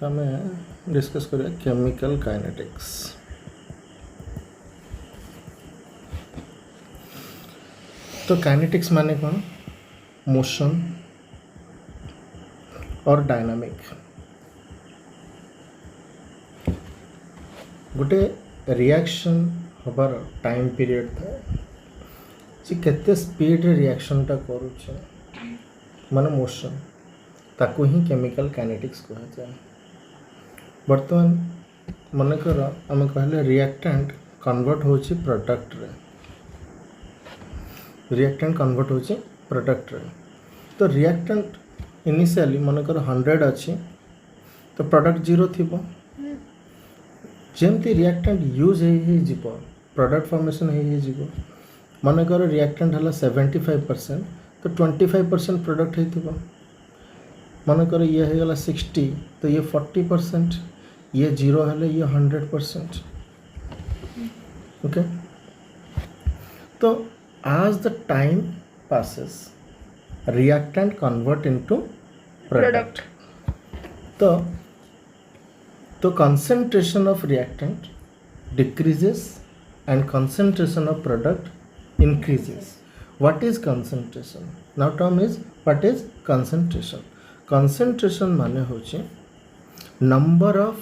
तो आम डिस्कस करिया केमिकल काइनेटिक्स। तो काइनेटिक्स माने कौन? मोशन और डायनामिक। गोटे रिएक्शन हबार टाइम पीरियड था से केते स्पीड रे रिएक्शन टा करूछे माने मोशन, ताको ही केमिकल काइनेटिक्स कहा जाए। वर्तमान मन कर आम कहले रिएक्टेंट कन्वर्ट होची प्रोडक्ट रे, रिएक्टेंट कन्वर्ट होची प्रोडक्ट रे। तो रिएक्टेंट इनिशियली मन कर 100 अच्छी तो प्रोडक्ट 0 थिबो। जेमती रिएक्टेंट यूज हे जीवो प्रोडक्ट फॉर्मेशन हे जीवो। मन कर रिएक्टेंट हला 75% तो 25% प्रोडक्ट हे थिबो। मन कर ये हे गला 60 तो ये 40%, ये 0 हेले ये 100%। ओके, तो as the time passes reactant convert into product. तो concentration of reactant decreases and concentration of product increases. What is concentration? Now term is what is concentration? Concentration माने होचे number of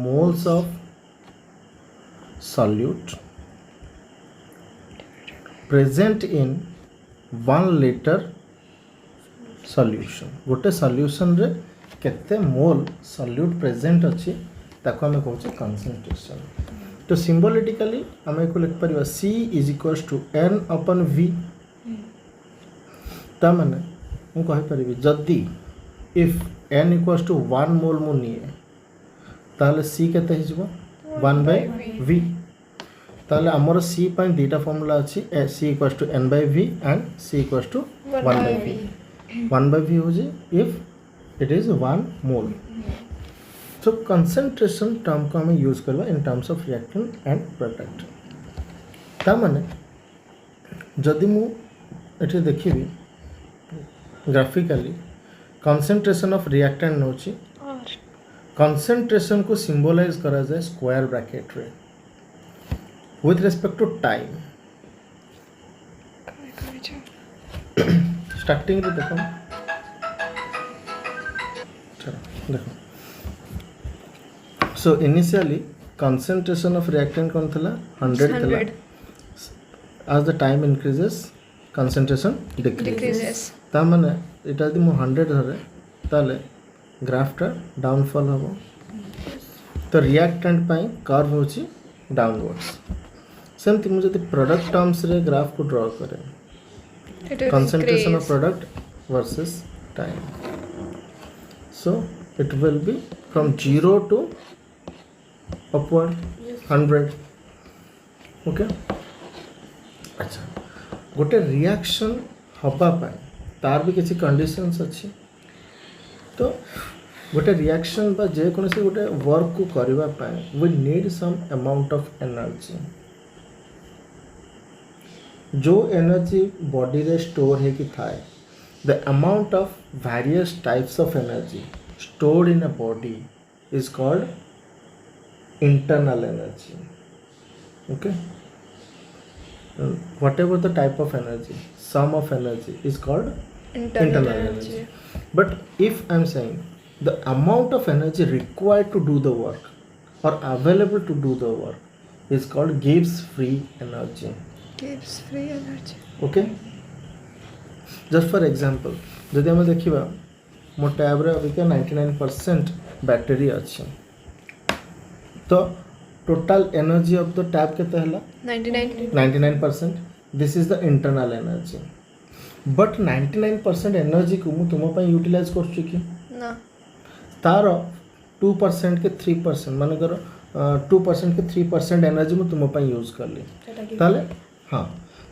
moles of solute present in 1 liter solution. गोटे solution रे केते मोल solute present अछि ताको हमें कहउछे concentration. तो symbolically हमें को लिख परिबा C = N upon V। ता माने हम कहि परिबी जदी इफ N = 1 मोल मु निए ताले C केते हि जबो 1/V। ताले हमर C पॉइंट दीटा फार्मूला अछि C = N/V and C = 1/V। 1/V हो जे if it is 1 mole. So concentration term को हमें यूज करवा in terms of reactant and product। ता माने जदि मु एठी देखिबी ग्राफिकली concentration of reactant नोची concentration को सिंबलाइज करा जाए स्क्वायर ब्रैकेट रे with respect to time। Starting रे देखो देखो so initially concentration of reactant कौन थला 100 थला। as the time increases concentration decreases। ता माने एटा दि मु 100 धरे ताले ग्राफ टा डाउनफॉल हबो। तो रिएक्टेंट पई कर्व होची डाउनवर्ड्स। सेमति मु जति प्रोडक्ट टर्म्स रे ग्राफ को ड्रा करे concentration of product versus time, so it will be from 0 to upward 100। Okay, अच्छा गोटे रिएक्शन हबा पाए तार भी किसी कंडीशंस अच्छी। तो गोटे रिएक्शन बा जे कोनोसी गोटे वर्क को करबा पाए we need some amount of energy. जो एनर्जी बॉडी रे स्टोर है कि थाए the amount of various types of energy stored in a body is called internal energy। okay, whatever the type of energy, sum of energy is called internal energy। but if I'm saying the amount of energy required to do the work or available to do the work is called Gibbs free energy। Gibbs free energy। okay, just for example जदि हम देखिबा मो tab रे अभी 99% battery अछि तो total energy of the tab केते हला 99%। This is the internal energy. But 99% energy को मु तुम पय यूटिलाइज करछु कि ना, तार 2% के 3% माने कर 2% के 3% एनर्जी मु तुम पय यूज करली ताले हां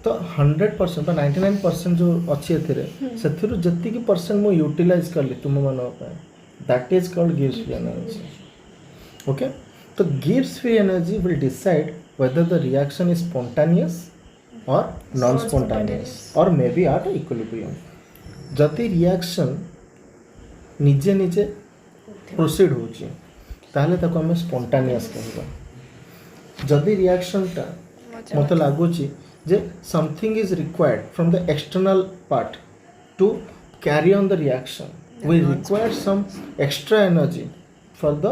तो 100% बा 99% जो अच्छी एथिरे सेथिरु जत्ती की परसेंट मो यूटिलाइज करली तुम मानो पाए दैट इज कॉल्ड गिव्स फ्री एनर्जी। ओके, तो गिव्स free energy will decide whether the reaction is spontaneous or non spontaneous or maybe at equilibrium। जति रिएक्शन निजे निजे प्रोसीड होची ताहले ताको हमें स्पॉन्टानियस कहबा जदि रिएक्शनटा मत लागुची जे something is required from the external part to carry on the reaction we require some extra energy for the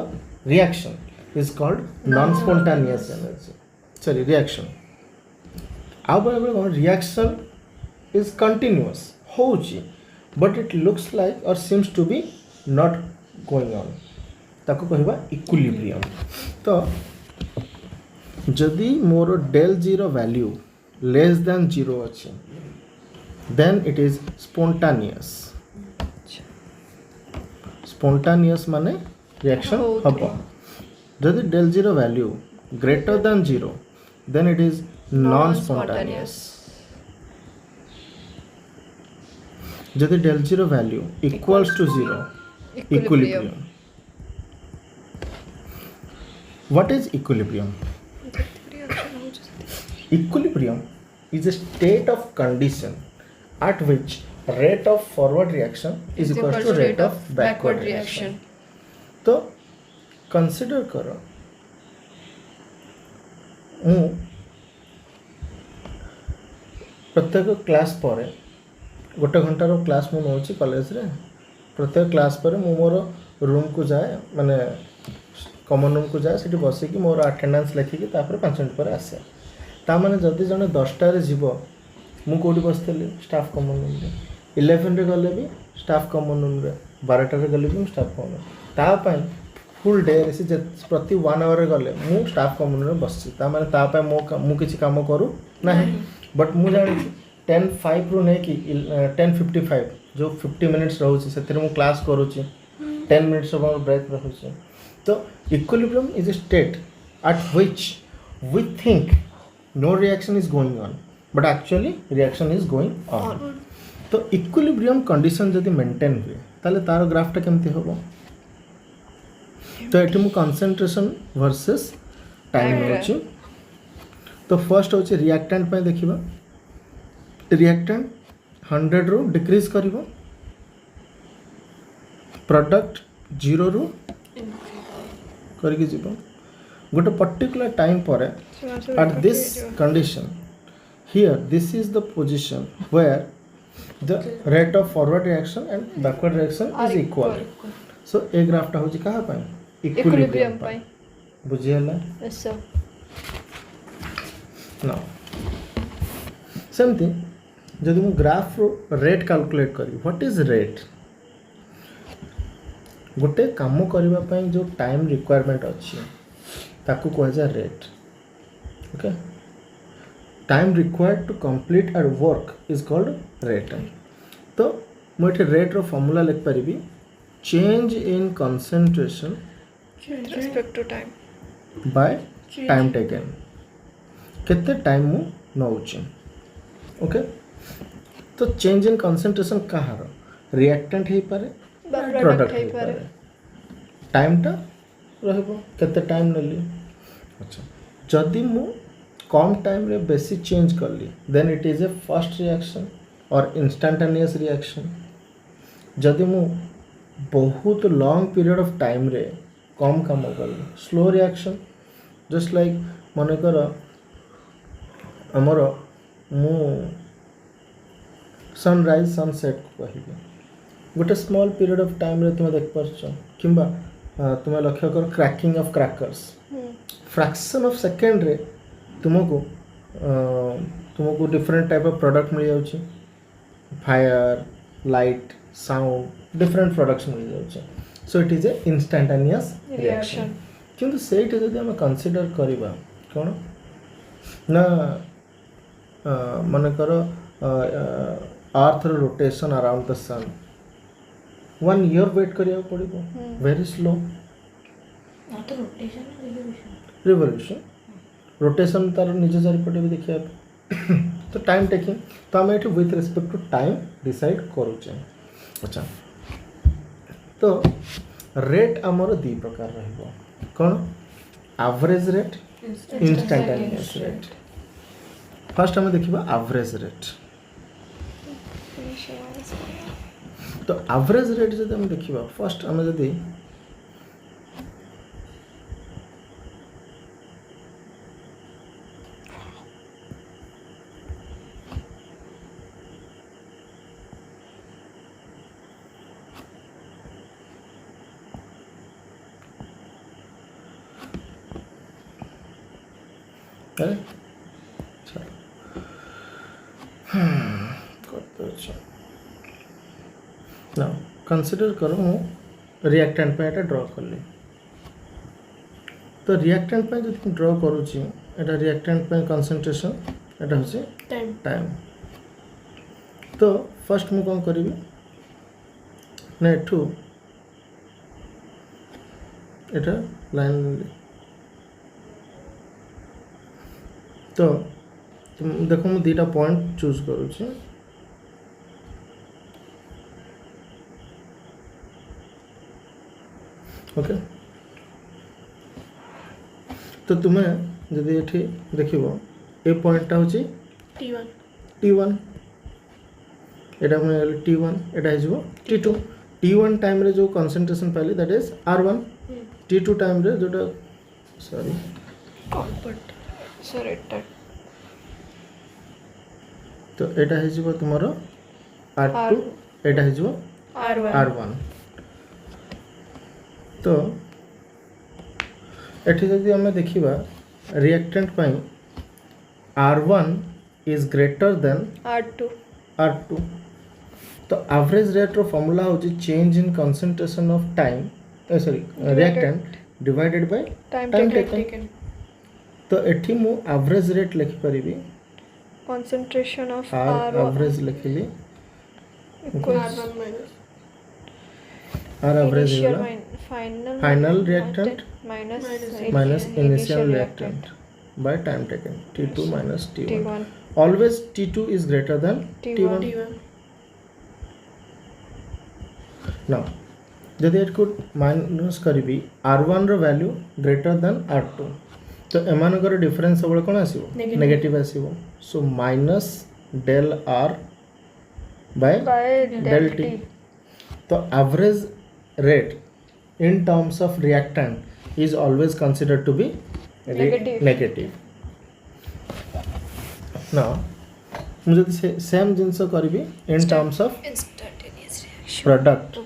reaction is called non-spontaneous energy sorry reaction however reaction is continuous hoji but it looks like or seems to be not going on ताको कहबा equilibrium तो जदि मोर del zero value less than 0 अछि then it is spontaneous spontaneous माने reaction हबो जदि del zero value greater than 0 then it is non spontaneous जदि del zero value equals to 0 equilibrium what is equilibrium equilibrium is a state of condition at which rate of forward reaction is equal to rate of backward reaction तो consider करो प्रत्येक class पर गोटे घंटार class मु नौची college रे प्रत्येक class पर मु मोर रूम को जाए माने कॉमन रूम को जाए सेठी बसी कि मोर अटेंडेंस लिखिकी तापर 5 मिनिट पर आसे ता माने जदि जने 10 टा रे जीवो मु कोठी बसतली स्टाफ कॉमन रूम रे 11 रे गले भी स्टाफ कॉमन रूम रे 12 टा रे गले भी स्टाफ कॉमन ता पई फुल डे रे से प्रति 1 आवर रे गले मु स्टाफ कॉमन रे बसছি ता माने ता पई मु किछि काम करू नाही बट मु जानि 10:05 रु नै कि 10:55 जो 50 मिनिट्स रहउछि सेतिर मु क्लास करूछि 10 मिनिट्स ऑफ ब्रेक रहउछि तो equilibrium is a state at which we think no reaction is going on but actually reaction is going on तो इक्विलिब्रियम कंडीशन जदि मेंटेन हुए ताले तार ग्राफटा केमती होबो तो एठी मु कंसंट्रेशन वर्सेस टाइम होची तो फर्स्ट होची रिएक्टेंट पे देखिबा रिएक्टेंट 100 रु डिक्रीज करिवो प्रोडक्ट 0 रु करके जीवो गोटे पर्टिकुलर टाइम पर at this condition here this is the position where the rate of forward reaction and backward reaction is equal so a graph टा होची कहा पाए इक्विलिब्रियम पाए बुझियला yes sir now same thing जदि मु ग्राफ रो rate calculate करी what is rate गोटे काम करबा पई जो टाइम रिक्वायरमेंट अछि ताकू कह जा rate okay time required to complete our work is called rate तो मुझे रेट रो फॉर्मूला लिख पारिबी change in concentration with respect to time by time taken केते टाइम मु नउची ओके तो चेंज इन कंसंट्रेशन कहार रिएक्टेंट हे पारे प्रोडक्ट हे पारे टाइम टा रहबो केते टाइम नली अच्छा जदि मु कम टाइम रे बेसी चेंज करली then it is a first reaction और इंस्टेंटेनियस रिएक्शन जदि मु बहुत लॉन्ग पीरियड ऑफ टाइम रे कम काम करली स्लो रिएक्शन जस्ट लाइक मन कर हमर मु सनराइज सनसेट को कहिबे गोटे स्मॉल पीरियड ऑफ टाइम रे तुम देख परछो किंबा तुम लक्ष्य कर cracking of crackers fraction of second रे तुमको डिफरेंट टाइप ऑफ प्रोडक्ट मिल जाउची fire light sound different products मिल जाउची so it is a instantaneous reaction किंतु सेट जदि हम कंसीडर करबा कोन ना मन कर earth rotation around the sun 1 year wait करिया पड़िबो very slow not rotation revolution rotation तार निज चारिपटे भी देखिए तो टाइम टेकिंग तो आम ये with respect to time decide करुचे अच्छा तो रेट आमर दी प्रकार रहिबो कौन average rate instantaneous rate first आम देखिबा एवरेज रेट तो एवरेज रेट जब हम देखिबा फर्स्ट आम जदि है ना कंसीडर करो मु रिएक्टेंट पे एटा ड्रॉ करली तो रिएक्टेंट पे जो ड्रॉ करूची एटा रिएक्टेंट पे कंसंट्रेशन एटा होची टाइम तो फर्स्ट मु कोन करिवि ना एठू एटा लाइन तो देखो मु दीटा पॉइंट चूज करूची ओके तो तुम्हें जदि एठी देखिबो ए पॉइंटटा होची T1 एटा मैं T1 एटा हिजबो T2 T1 टाइम रे जो कंसंट्रेशन पाइली that is R1 T2 time रे जोटा सॉरी तो एटा हिजबो तुम्हारो R2 एटा हिजबो R1 तो एठी जदि हमें देखिबा रिएक्टेंट पई R1 is greater than R2 तो एवरेज रेट रो फार्मूला होची change in concentration of time reactant divided by time taken तो एठी मु एवरेज रेट लिखि परिबी concentration of R R1 average लिखिली equals R एवरेज initial होला final reactant minus initial reactant by time taken T2 minus T1 always T2 is greater than T1 now जदि eight को minus करी R1 रो value greater than R2 तो एमानकर difference सब कोन आसीबो नेगेटिव आसीबो so minus del R by del T तो average rate in terms of reactant is always considered to be negative. Now मुझे सेम जिनस करी in terms of instantaneous reaction product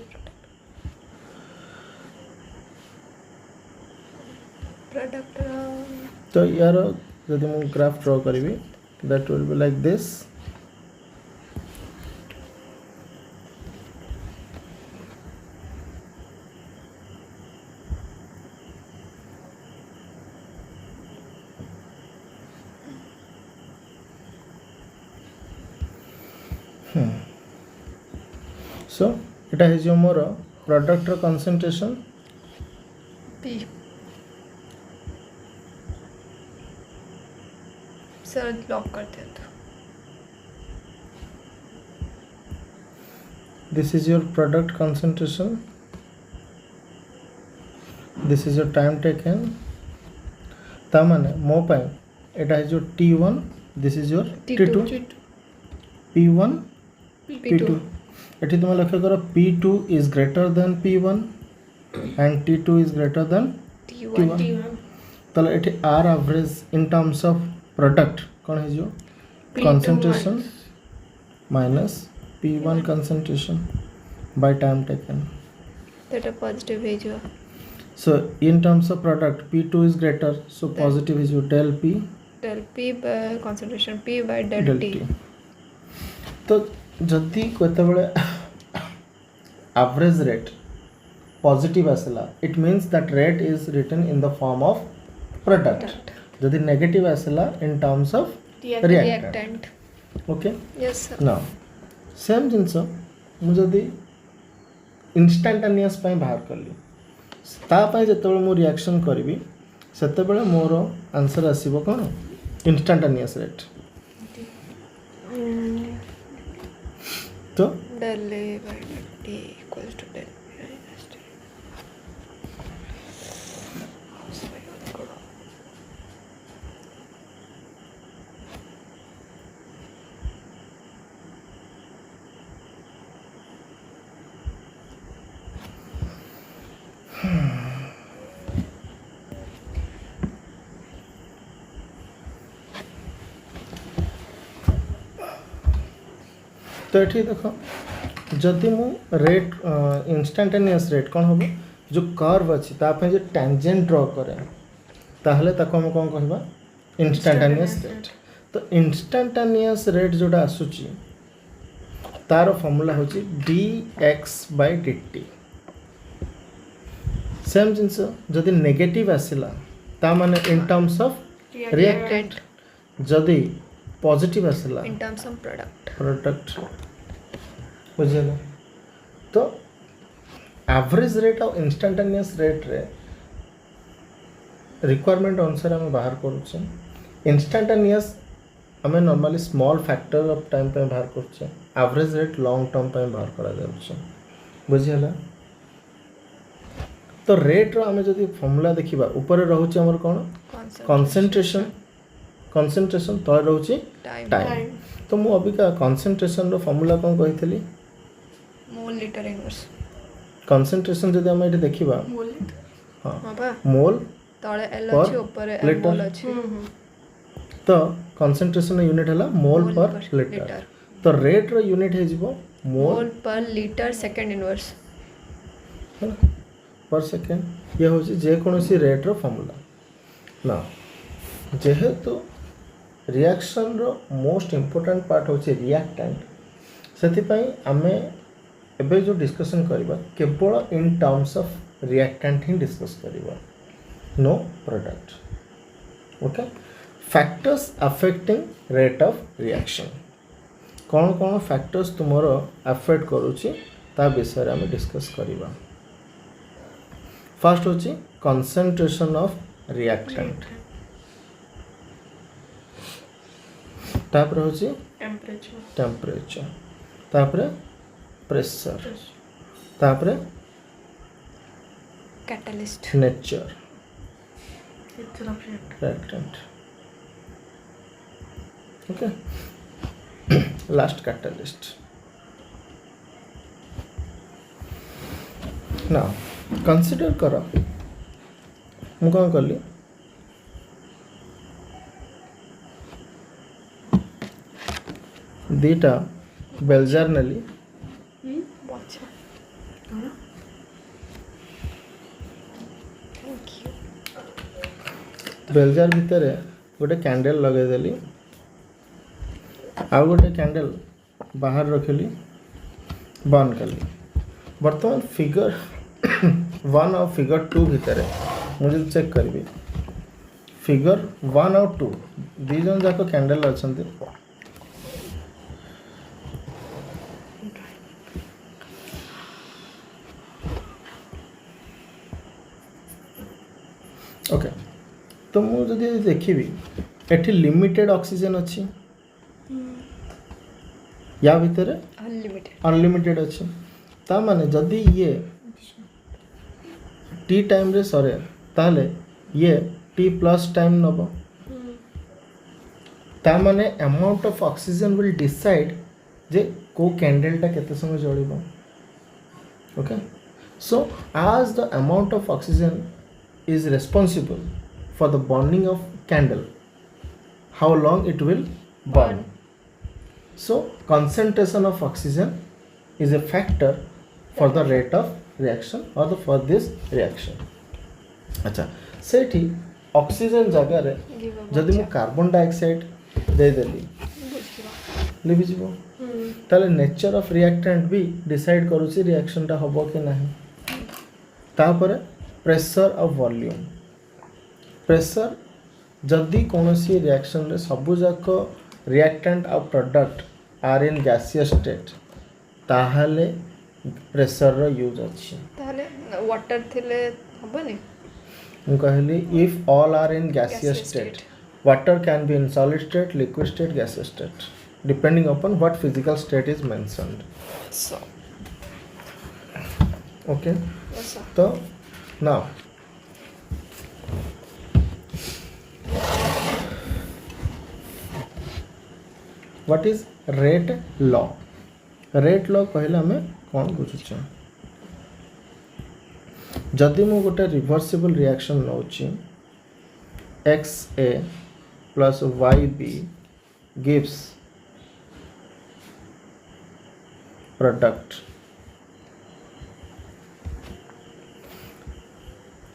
तो यार यदि मैं ग्राफ ड्रॉ करी that will be like this so it is your more product concentration P sir lock करते हैं तो this is your product concentration this is your time taken ता माने मो पाई एटा is your T1 this is your T2 P1 P2 एठी तुम लक्ष्य करो P2 is greater than P1 and T2 is greater than T1 तले एठी R average in terms of product कौन है जो concentration minus P1 concentration by time taken that a positive है जो so in terms of product P2 is greater so positive is your del P by concentration P by del T तो जदि कोते बळे average rate positive आसला it means that rate is written in the form of product जदि negative आसला in terms of reactant okay yes sir now same जिंस मु जदि instantaneous पई बाहर करली ता पई जतबेले मु रिएक्शन करबी सेतबेले मोर आंसर आसीबो कोन इंस्टैंटेनियस रेट तो del A by del T equals to del P minus T तो ये देख जदि मु रेट इंस्टांटेनियस रेट कौन हम जो कर्व अच्छी ताप जो टेंजेंट ड्रॉ करे ताहले ताको हम कौन कहबा इंस्टांटानियस रेट तो इंस्टांटानियस रेट जोटा आसूची तार फॉर्मूला होची dx/dt सेम जिनस जदि नेगेटिव आसिला ता माने इन टर्म्स ऑफ रिएक्टेंट जदि पॉजिटिव आसिला in terms of product. Product बुझिला तो average rate of instantaneous rate रे रिक्वायरमेंट अनुसार आम बाहर करुचे इंस्टांटानियस आम normally small factor of time पे बाहर करुचे एवरेज रेट लॉन्ग टर्म पे बाहर करा जाउचे बुझिला तो रेट रो आम जदि फॉर्मूला देखिबा ऊपर रहउचे हमर कोन कंसंट्रेशन कंसंट्रेशन तो रहउचे टाइम तो मु अभी का कंसंट्रेशन रो फॉर्मूला कोन कहितली Mole liter inverse. कंसंट्रेशन जदि हम एठी देखिबा हां बाबा मोल तळे L Per अछि ऊपर liter. मोल अछि. तो कंसंट्रेशन यूनिट हला mole Mole per per litre liter. तो रेट रो यूनिट हे जिवो mole mole per litre second inverse. Per second ये होची जे कोनोसी रेट रो फॉर्मूला ना जेहेतु रिएक्शन रो मोस्ट इंपोर्टेंट पार्ट होची रिएक्टेंट सेति पई आमे एबे जो डिस्कशन करबा केवल इन टर्म्स ऑफ रिएक्टेंट ही डिस्कस करबा no product okay factors affecting rate of reaction कौन कौन फैक्टर्स तुमरो अफेक्ट करूची ता विषय आमे डिस्कस करबा फर्स्ट होची कंसंट्रेशन ऑफ रिएक्टेंट तापर होची टेम्परेचर तापर प्रेशर तापर catalyst. Nature reactant okay last catalyst ना कंसीडर कर मु कौन कली दीटा बेलजार नेली अच्छा. Thank you. बेलजार भितर गोटे कैंडल लगे देली आउ गोटे कैंडल बाहर रखली बंद कली बर्तमान फिगर 1 और फिगर 2 भितर मुझे चेक करी फिगर 1 और 2 दी जन जाक कैंडल अच्छा ओके तो मुझे देखी एठी लिमिटेड ऑक्सीजन अच्छी या भितर अनलिमिटेड. अनलिमिटेड अच्छी ता माने जदि ये टी टाइम रे सरे ताले ये टी प्लस टाइम नब ता माने amount of oxygen will decide जे को कैंडलटा केते समय जळिबो okay so as the amount of oxygen is responsible for the burning of candle how long it will burn so concentration of oxygen is a factor for the rate of reaction or the for this reaction अच्छा सेठी oxygen जगह रे जदि मु carbon dioxide दे देली लिबि जीवो ताले nature of reactant भी decide करूची reaction टा हबो कि नाही तापर प्रेशर ऑफ वॉल्यूम प्रेशर जदि कोनोसी रिएक्शन रे सबु जाक रिएक्टेंट और product are in gaseous state ताहाले प्रेशर रो यूज अछि ताले वाटर थिले हबनी. मु कहली if all are in gaseous Gaseous state state. water can be in solid state liquid state gaseous state depending upon what physical state is mentioned So okay yes sir. so now what is rate law rate law कहले हमें कौन बुझुछ जदि मु गोटे reversible reaction नौची XA plus YB gives product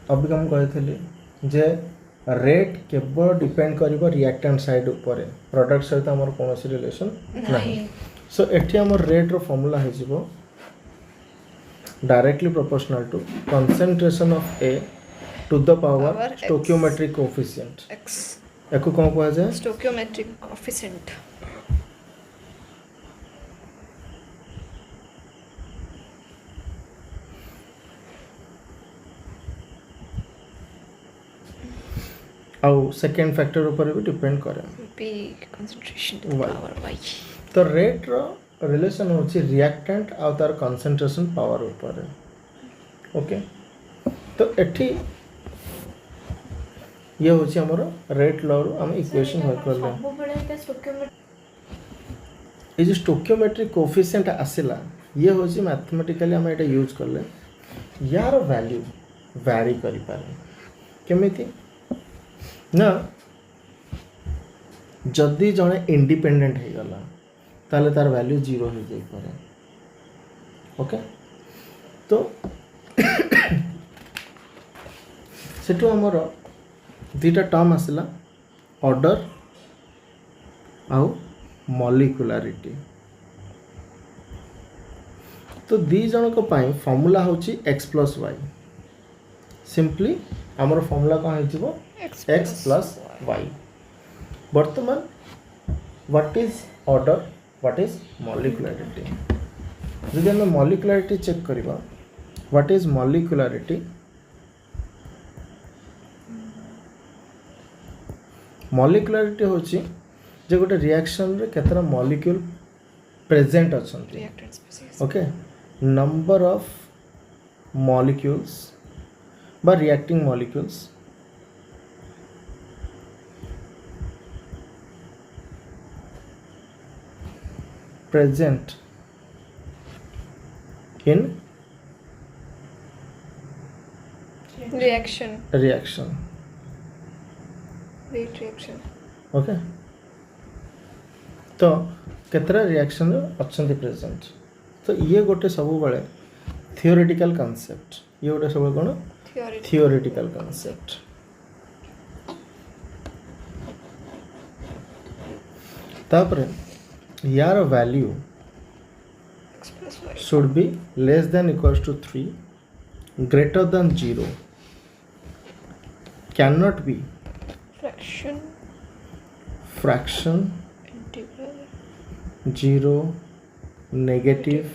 अभी हम कहते जे रेट केवल डिपेंड करिबो रिएक्टेंट साइड ऊपर प्रोडक्ट सहित हमर कोनोसी रिलेशन नाही सो एठी हमर रेट रो फार्मूला हे जिवो directly proportional to concentration of a to the power Power x. Stoichiometric coefficient X. एको कोन कहै जाय Stoichiometric coefficient. आउ सेकंड फैक्टर ऊपर भी डिपेंड करे P concentration to the Y. power y. तो रेट रो रिलेशन होची रिएक्टेंट आ तार कंसंट्रेशन पावर ऊपर ओके तो एठी ये होची हमर रेट लॉ रो हम इक्वेशन वर्क करले ସବୁବେଳେ ଏଇଟା stoichiometric ये जो स्टोकियोमेट्रिक कोएफिशिएंट आसिला ये होची मैथमेटिकली हम एटा यूज करले यार वैल्यू वैरी करि पारे केमिति ना जदि जने इंडिपेंडेंट हे गला ताले तार वैल्यू 0 हो जाई पारे ओके तो सेटू हमर दुटा टर्म आसिला ऑर्डर आउ मॉलिक्युलरिटी तो दी जन को पाई फार्मूला होची x + y सिंपली हमर फार्मूला कौन हेजिबो x + y वर्तमान what is order what is molecularity जदि हम मॉलिक्युलरिटी चेक करबा व्हाट इज मॉलिक्युलरिटी मॉलिक्युलरिटी होची जे गोटे रिएक्शन रे केतना मॉलिक्यूल प्रेजेंट अछंती Reactant species. Okay number of molecules बा reacting molecules present in Reaction. reaction Rate reaction. ओके तो केतरा रिएक्शन अच्छंती प्रेजेंट तो ये गोटे सब बेले थियोरेटिकल कांसेप्ट ये गोटे सब कोन Theory. थियोरेटिकल कांसेप्ट तापरे यार value X plus y. should be less than equals to 3 greater than 0 cannot be Fraction. fraction Integral. 0 negative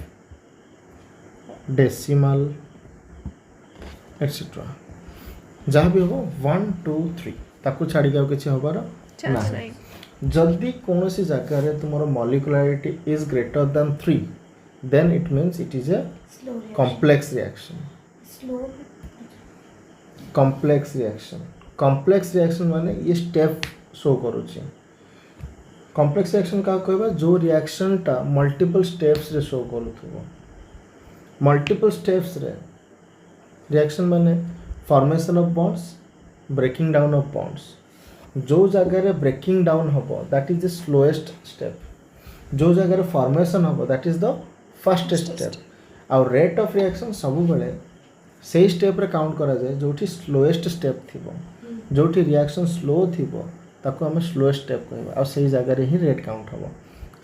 decimal etc जहाँ भी हो 1 2 3 ताकू छाड़ी के किसी हबार Chance नहीं nine. जदि कौन सी जगह रे तुम्हारा molecularity is greater than 3 then it means it is a slow reaction. complex reaction slow complex reaction माने ये स्टेप शो करूची complex reaction का कहबा जो रिएक्शन टा मल्टीपल स्टेप्स रे शो करूथबो मल्टीपल स्टेप्स रे रिएक्शन माने formation of bonds breaking down of bonds जो जगह रे ब्रेकिंग डाउन हबो that is the slowest step जो जगह रे फॉर्मेशन हबो that is the first step और रेट ऑफ रिएक्शन सब बेले से स्टेप रे काउंट करा जाए जोठी स्लोएस्ट स्टेप थिबो जोठी रिएक्शन स्लो थिबो ताको हम स्लोएस्ट स्टेप कहबा और सही जगह रे ही रेट काउंट हबो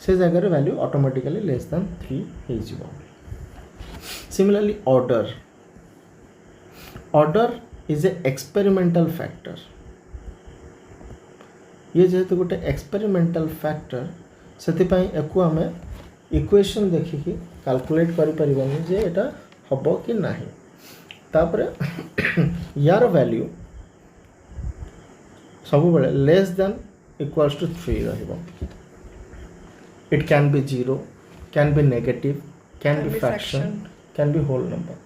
से जगह रे वैल्यू ऑटोमेटिकली लेस देन 3 हे जिवो similarly order is a experimental factor ये जेहेतु गोटे एक्सपेरिमेंटल फैक्टर से एको आम इक्वेशन देखिकी कैलकुलेट करि परिबानी जे एटा हबो कि नाही तापरे यार वैल्यू सब बेले लेस देन इक्वल्स टू 3 रहिबो it can be 0 can be negative can be fraction can be whole number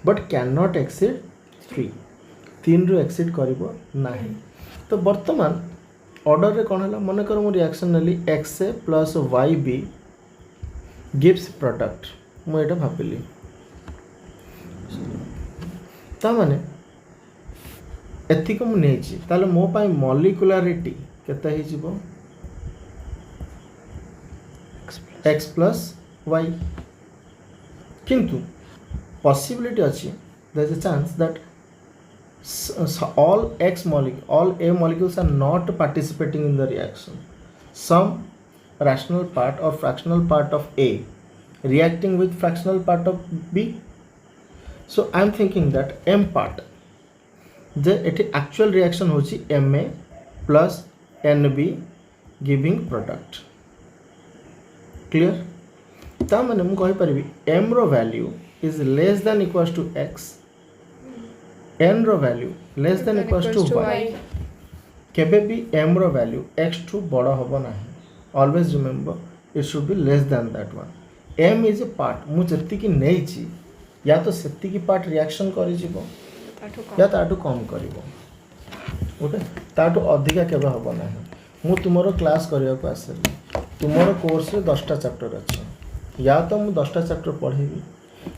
but cannot नॉट एक्सीड 3 रु एक्सीड करिबो नाही तो वर्तमान ऑर्डर रे कोन हला मन कर मो रिएक्शन नली x a plus y b gives product मो एटा भाबिली ता माने एथिक मु नेछि ताले मो पाई मॉलिक्युलरिटी केता हे जिवो x plus y किंतु पॉसिबिलिटी अछि there is a chance that all A molecules are not participating in the reaction. Some rational part or fractional part of A reacting with fractional part of B. So I am thinking that M part J eighty actual reaction होची Ma plus Nb giving product. Clear? ता माने मु कहि परिबी M रो value is less than equals to X, N row value less than equals to Y. केबे भी M रो value X टू बड़ा होबो नाही. Always remember it should be less than that one. M is a part मु जत्ति की नै छी या तो सेत्ति की part reaction करि जिवो या ताटू कम करिवो. ओके ताटू अधिका केबे होबो नाही. मु तुमरो क्लास करिया को आसली. तुमरो कोर्स रे 10टा चैप्टर अछि. या तो मु 10टा चैप्टर पढेबी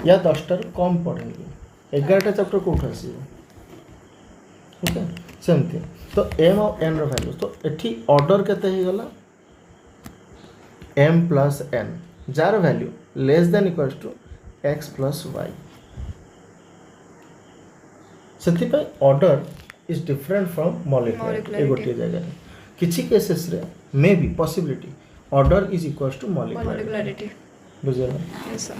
या 10टा कम पढेबी. 11टा चैप्टर कोठ आसीबो. ओके सेमती तो m और n रो वैल्यू तो एठी ऑर्डर केते हे गला m plus n जार value less than equals to x plus y. ସେଥିପାଇଁ order is different from molecular. ए गोटे जगह किछि केसेस रे may be possibility order is equals to molecularity. बुझियला? Yes sir.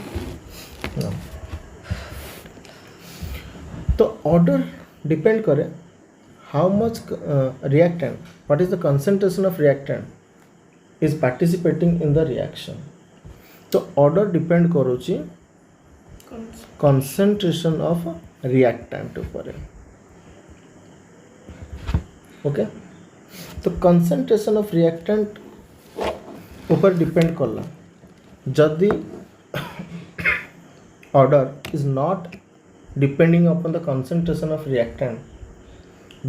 तो ऑर्डर डिपेंड करे how much reactant what is the concentration of reactant is participating in the reaction. तो order depend करूची कंसंट्रेशन ऑफ रिएक्टेंट ऊपर. Okay तो concentration of reactant ऊपर depend करला. जदि order is not depending upon the concentration of reactant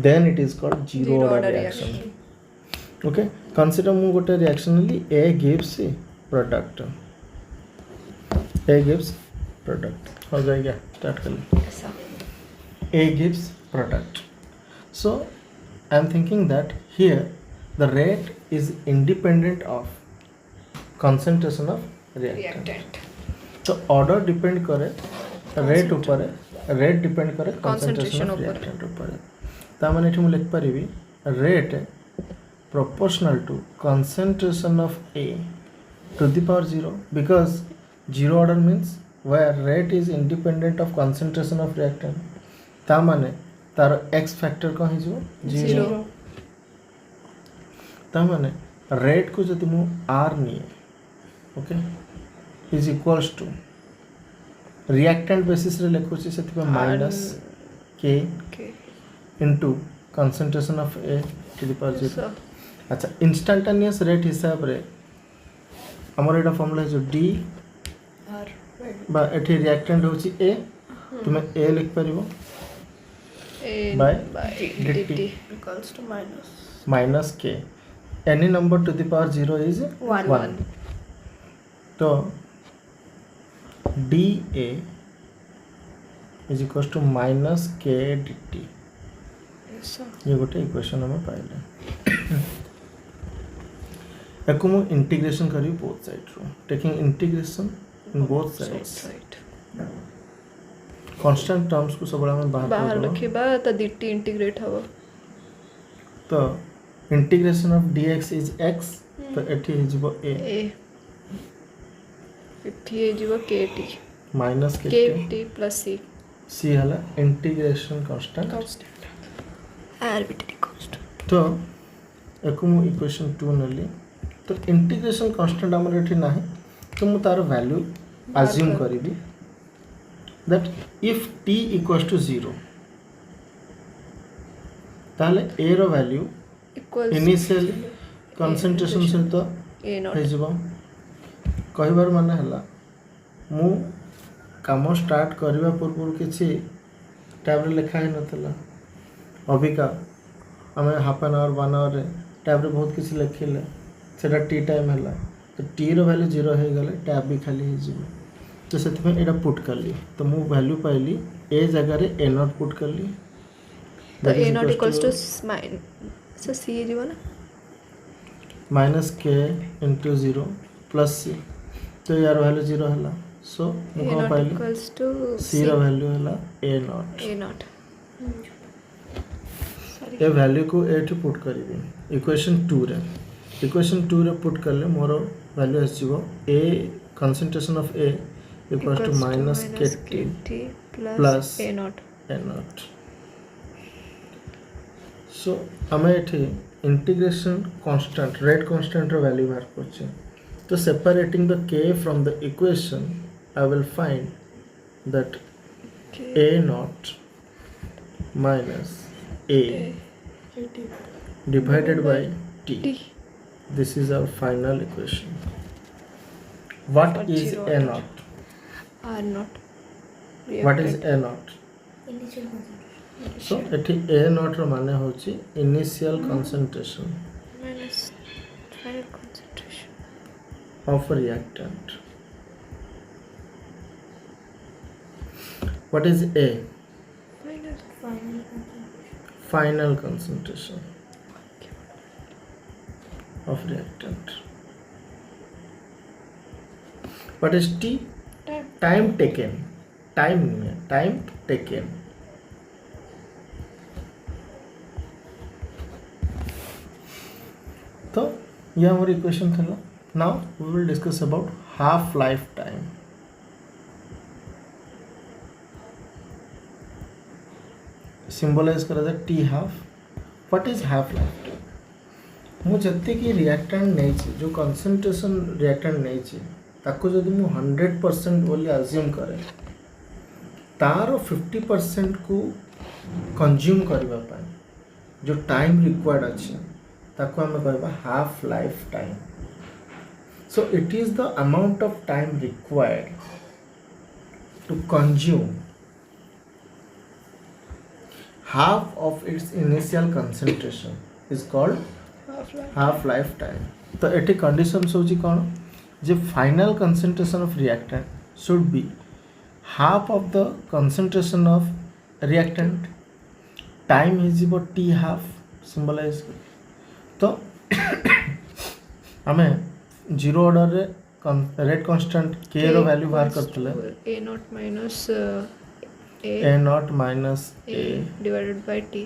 then it is called zero order reaction. Okay consider mu gote reactionally A gives product. A gives product हो जाएगा. Start कर ले. A gives product. So I am thinking that here the rate is independent of concentration of reactant. तो order depend करे rate ऊपर. Rate depend करे concentration of reactant ऊपर. ता माने एठी मु लिख परिबी rate proportional to concentration of A to the power 0 because zero order means where rate is independent of concentration of reactant. ता माने तार x factor कहाँ हिजो 0. ता माने रेट को जति मु r निये okay is equals to reactant basis रे लेखुची सेति पे minus k into concentration of A to the power 0. अच्छा इंस्टांटेनियस रेट हिसाब रे हमर एटा फार्मूला जो d बा एठी रिएक्टेंट होची A तुमे A लिख परिबो by dt equals to minus k. Any number to the power 0 is 1. तो dA is equals to minus k dt. ये गोटे इक्वेशन हमें पाइले. एको मु इंटीग्रेशन करी बोथ साइड रो. Taking integration in both sides. Constant terms को सब हम बाहर रखिबा त dt इंटीग्रेट हबो. तो integration of dx is x. तो एठी हे जिवो a एठी हे जिवो kt minus kt plus c. c हला इंटीग्रेशन कांस्टेंट आर्बिट्ररी कांस्टेंट. तो एको मु इक्वेशन 2 नली. तो इंटीग्रेशन कांस्टेंट हमर एठी नाही तो मु तार वैल्यू अज्यूम करिबी that if t equals to 0 ताले a रो वैल्यू इनिशियल कंसंट्रेशन से तो a नॉट हे जबो. कहिबार माने हला मु काम स्टार्ट करबा पूर्व किछि टैब रे लिखा है नथला. अबिका हमें हाफ एन आवर 1 आवर टैब रे बहुत किछि लिखिले सेटा टी टाइम हला. तो टी रो वैल्यू 0 हे गले टैब भी खाली हे जिवो. तो सेति में एटा पुट करली तो मु वैल्यू पाइली ए जगह रे a नॉट पुट करली. तो a naught equals to so c हे जिवो ना minus k into 0 plus c. तो यार वैल्यू 0 हला. सो मु a को नॉट पाइली इक्वल्स टू c रो वैल्यू हला a नॉट. a नॉट ए वैल्यू को एठी पुट करिवि इक्वेशन 2 रे पुट करले मोर वैल्यू आसीबो ए concentration of A equals to minus kt plus a naught. सो आमे एठी इंटीग्रेशन कांस्टेंट रेट कांस्टेंट रो वैल्यू बाहर करछे तो separating the k from the equation I will find that a naught minus a divided by t. This is our final equation. What is a naught? R naught. What is a naught? Initial concentration. So एठी a naught रो माने होची initial concentration Minus final concentration. of a reactant. What is a? Final. Final concentration. Final concentration of reactant. What is t? Time. Time taken. Time taken. तो ये हमारी equation था. Now we will discuss about half life time. Symbolize करा जाए t half. What is half life time? मु जत्ते कि reactant नहीं छी जो कंसंट्रेशन रिएक्टेंट नहीं छी ताको जदि मु 100% बोली अज्यूम करे तार 50% को कंज्यूम करबा पाए जो टाइम रिक्वायर्ड अछि ताको हम कहबा half life time. So it is the amount of time required to consume half of its initial concentration is called half life time. तो एटी कंडीशन सोची कौन जे final concentration of reactant should be half of the concentration of reactant. Time is about t half symbolize. तो हमें zero order रे rate constant k रो value बाहर करतले A naught minus a naught minus a divided by t.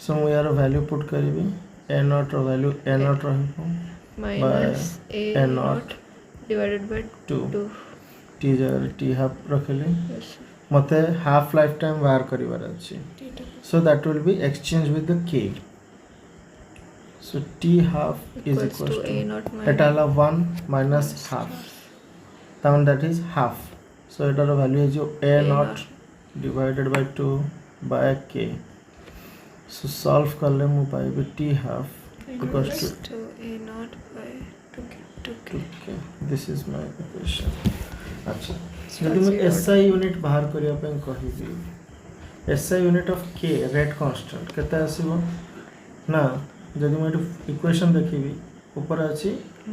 so we are value put करिबी a naught रो value a naught रहबो Minus a naught divided by 2 2. t जगह t half रखली Yes. मते half life time बाहर करिवार अछि so that will be exchanged with the k. so t half is Equals equals to a to naught minus eta hala 1 minus half then that is half. so eta ro value is a naught divided by 2 by k. so solve करले मु पाइबे t half equals to to a naught by 2k. 2k. this is my equation. अच्छा जदि मैं SI unit बाहर करिया पे कहिबी SI unit of k rate constant केते आसीबो ना जदि मैं इक्वेशन देखिबी ऊपर अछि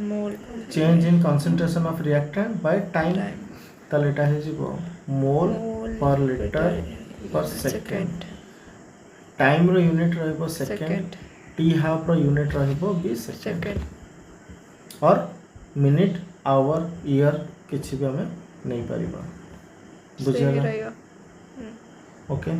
Mole. Change in concentration of reactant by time Time. ताले एटा हे जिवो मोल Mole पर लीटर पर सेकंड. second. टाइम रो यूनिट रहबो second Second. t half rho unit रहबो 20 सेकंड Second. और मिनिट आवर ईयर किछि भी हमें नहीं परिबा सही बुझिया रहेगा. ओके.